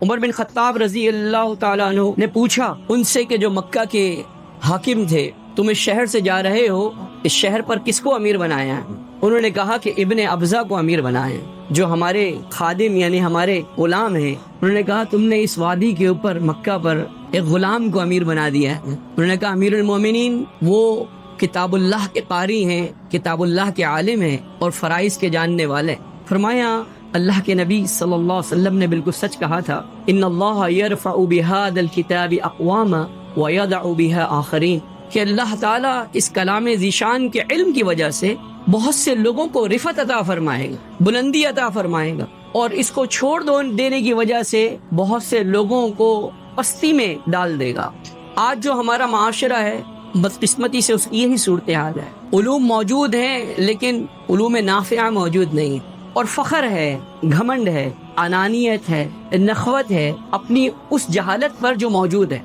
عمر بن خطاب رضی اللہ تعالیٰ عنہ نے پوچھا ان سے کہ جو مکہ کے حاکم تھے، تم اس شہر سے جا رہے ہو، اس شہر پر کس کو امیر بنایا ہے؟ انہوں نے کہا کہ ابن ابزہ کو امیر بنایا ہے، جو ہمارے خادم یعنی ہمارے غلام ہیں۔ انہوں نے کہا تم نے اس وادی کے اوپر مکہ پر ایک غلام کو امیر بنا دیا ہے۔ انہوں نے کہا امیر المومنین وہ کتاب اللہ کے قاری ہیں، کتاب اللہ کے عالم ہیں اور فرائض کے جاننے والے۔ فرمایا اللہ کے نبی صلی اللہ علیہ وسلم نے بالکل سچ کہا تھا، ان اللہ یرفع بہذا الکتاب اقواما ویضع بها آخرین، کہ اللہ تعالیٰ اس کلام ذیشان کے علم کی وجہ سے بہت سے لوگوں کو رفعت عطا فرمائے گا، بلندی عطا فرمائے گا، اور اس کو چھوڑ دینے کی وجہ سے بہت سے لوگوں کو پستی میں ڈال دے گا۔ آج جو ہمارا معاشرہ ہے، بدقسمتی سے اس کی یہی صورتحال ہے۔ علوم موجود ہیں لیکن علوم نافعہ موجود نہیں، اور فخر ہے، گھمنڈ ہے، انانیت ہے، نخوت ہے اپنی اس جہالت پر جو موجود ہے۔